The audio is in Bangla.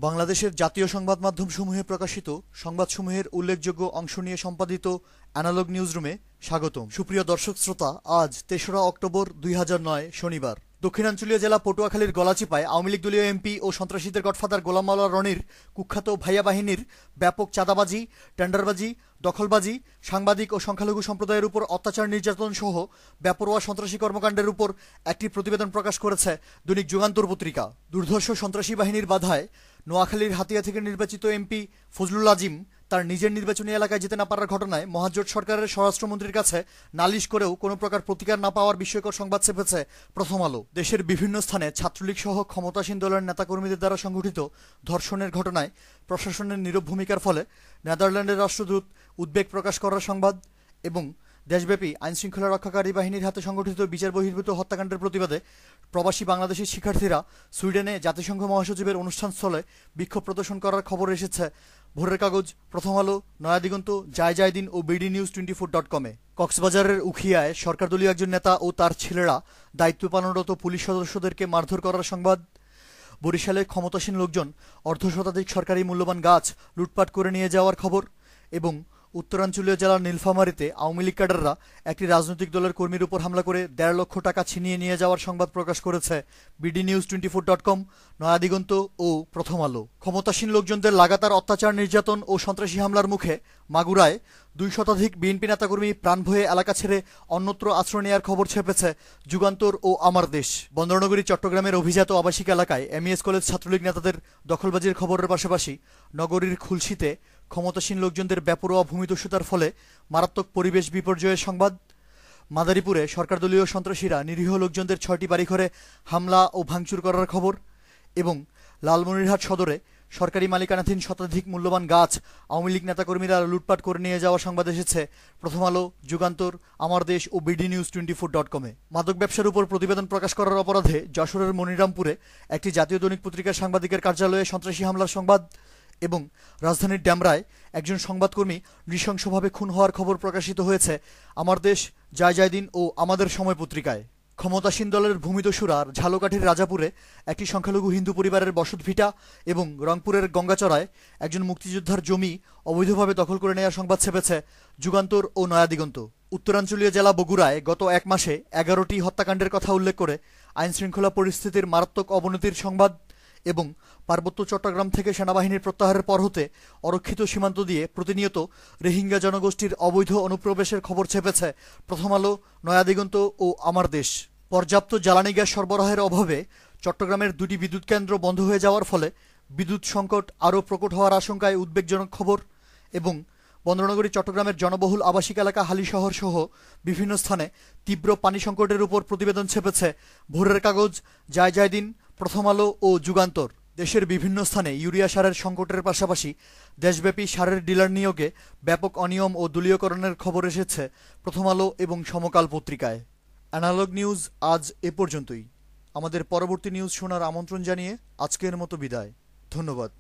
বাংলাদেশের জাতীয় সংবাদ মাধ্যমসমূহে প্রকাশিত সংবাদসমূহের উল্লেখযোগ্য অংশ নিয়ে সম্পাদিত অ্যানালগ নিউজরুমে স্বাগতম। সুপ্রিয় দর্শক শ্রোতা, আজ ৩রা অক্টোবর ২০০৯ শনিবার দক্ষিণাঞ্চলীয় জেলা পটুয়াখালীর গলাচিপায় আওয়ামী লীগ দলীয় এমপি ও সন্ত্রাসীদের গডফাদার গোলাম মাওলা রনির কুখ্যাত ভাইয়া বাহিনীর ব্যাপক চাঁদাবাজি, টেন্ডারবাজি, দখলবাজি, সাংবাদিক ও সংখ্যালঘু সম্প্রদায়ের উপর অত্যাচার নির্যাতন সহ বেপরোয়া সন্ত্রাসী কর্মকাণ্ডের উপর একটি প্রতিবেদন প্রকাশ করেছে দৈনিক যুগান্তর পত্রিকা। দুর্ধর্ষ সন্ত্রাসী বাহিনীর বাধায় নোয়াখালীর হাতিয়া থেকে নির্বাচিত এমপি ফজলুল আজিম তার নিজের নির্বাচনী এলাকায় যেতে না পারার ঘটনায় মহাজোট সরকারের স্বরাষ্ট্রমন্ত্রীর কাছে নালিশ করেও কোনো প্রকার প্রতিকার না পাওয়ার বিস্ময়কর সংবাদ ছেপেছে প্রথম আলো। দেশের বিভিন্ন স্থানে ছাত্রলীগ সহ ক্ষমতাসীন দলের নেতাকর্মীদের দ্বারা সংঘটিত ধর্ষণের ঘটনায় প্রশাসনের নীরব ভূমিকার ফলে নেদারল্যান্ডের রাষ্ট্রদূত উদ্বেগ প্রকাশ করার সংবাদ এবং দেশব্যাপী আইনশৃঙ্খলা রক্ষাকারী বাহিনীর হাতে সংগঠিত বিচার বহির্ভূত হত্যাকাণ্ডের প্রতিবাদে প্রবাসী বাংলাদেশি শিক্ষার্থীরা সুইডেনে জাতিসংঘ মহাসচিবের অনুষ্ঠানস্থলে বিক্ষোভ প্রদর্শন করার খবর এসেছে ভোরের কাগজ, প্রথম আলো, নয়াদিগন্ত, জায়দিন ও bdnews24.com-এ। কক্সবাজারের উখিয়ায় সরকারদলীয় একজন নেতা ও তার ছেলেরা দায়িত্ব পালনরত পুলিশ সদস্যদেরকে মারধর করার সংবাদ। বরিশালে ক্ষমতাসীন লোকজন অর্ধশতাধিক সরকারি মূল্যবান গাছ লুটপাট করে নিয়ে যাওয়ার খবর এবং উত্তরাঞ্চলীয় জেলার নীলফামারীতে আওয়ামী লীগ ক্যাডাররা একটি রাজনৈতিক দলের কর্মীর উপর হামলা করে ১.৫ লক্ষ টাকা ছিনিয়ে নিয়ে যাওয়ার সংবাদ প্রকাশ করেছে bdnews24.com, নয়াদিগন্ত ও প্রথম আলো। ক্ষমতাসীন লোকজনদের লাগাতার অত্যাচার, নির্যাতন ও সন্ত্রাসী হামলার মুখে মাগুরায় ২ শতাধিক বিএনপি নেতাকর্মী প্রাণভয়ে এলাকা ছেড়ে অন্যত্র আশ্রয় নেওয়ার খবর ছেপেছে যুগান্তর ও আমার দেশ। বন্দরনগরী চট্টগ্রামের অভিজাত আবাসিক এলাকায় এমইএস কলেজ ছাত্রলীগ নেতাদের দখলবাজির খবরের পাশাপাশি নগরীর খুলশীতে ক্ষমতাসীন লোকজনদের বেপরোয়া ভূমিদস্যুতার ফলে মারাত্মক পরিবেশ বিপর্যয়ের সংবাদ। মাদারীপুরে সরকারদলীয় সন্ত্রাসীরা নিরীহ লোকজনদের ৬টি বাড়িঘরে হামলা ও ভাঙচুর করার খবর এবং লালমনিরহাট সদরে সরকারি মালিকানাধীন শতাধিক মূল্যবান গাছ আওয়ামী লীগ নেতাকর্মীরা লুটপাট করে নিয়ে যাওয়ার সংবাদ এসেছে প্রথম আলো, যুগান্তর, আমার দেশ ও bdnews24.com-এ। মাদক ব্যবসার উপর প্রতিবেদন প্রকাশ করার অপরাধে যশোরের মনিরামপুরে একটি জাতীয় দৈনিক পত্রিকার সাংবাদিকের কার্যালয়ে সন্ত্রাসী হামলার সংবাদ এবং রাজধানীর ড্যামরায় একজন সংবাদকর্মী নৃশংসভাবে খুন হওয়ার খবর প্রকাশিত হয়েছে আমার দেশ, জায়দিন ও আমাদের সময় পত্রিকায়। ক্ষমতাসীন দলের ভূমিদস্যুরা ঝালকাঠির রাজাপুরে একটি সংখ্যালঘু হিন্দু পরিবারের বসতভিটা এবং রংপুরের গঙ্গাচড়ায় একজন মুক্তিযোদ্ধার জমি অবৈধভাবে দখল করে নেওয়ার সংবাদ ছেপেছে যুগান্তর ও নয়াদিগন্ত। উত্তরাঞ্চলীয় জেলা বগুড়ায় গত ১ মাসে ১১টি হত্যাকাণ্ডের কথা উল্লেখ করে আইনশৃঙ্খলা পরিস্থিতির মারাত্মক অবনতির সংবাদ এবং পার্বত্য চট্টগ্রাম থেকে সেনাবাহিনীর প্রত্যাহারের পর হতে অরক্ষিত সীমান্ত দিয়ে প্রতিনিয়ত রোহিঙ্গা জনগোষ্ঠীর অবৈধ অনুপ্রবেশের খবর ছেপেছে প্রথম আলো, নয়াদিগন্ত ও আমার দেশ। পর্যাপ্ত জ্বালানি গ্যাস সরবরাহের অভাবে চট্টগ্রামের 2টি বিদ্যুৎ কেন্দ্র বন্ধ হয়ে যাওয়ার ফলে বিদ্যুৎ সংকট আরও প্রকট হওয়ার আশঙ্কায় উদ্বেগজনক খবর এবং বন্দরনগরী চট্টগ্রামের জনবহুল আবাসিক এলাকা হালিশহর সহ বিভিন্ন স্থানে তীব্র পানি সংকটের উপর প্রতিবেদন ছেপেছে ভোরের কাগজ, জায়দিন, প্রথম আলো ও যুগান্তর। দেশের বিভিন্ন স্থানে ইউরিয়া সারের সংকটের পাশাপাশি দেশব্যাপী সারের ডিলার নিয়োগে ব্যাপক অনিয়ম ও দলীয়করণের খবর এসেছে প্রথম আলো এবং সমকাল পত্রিকায়। অ্যানালগ নিউজ আজ এ পর্যন্তই। আমাদের পরবর্তী নিউজ শোনার আমন্ত্রণ জানিয়ে আজকের মতো বিদায়। ধন্যবাদ।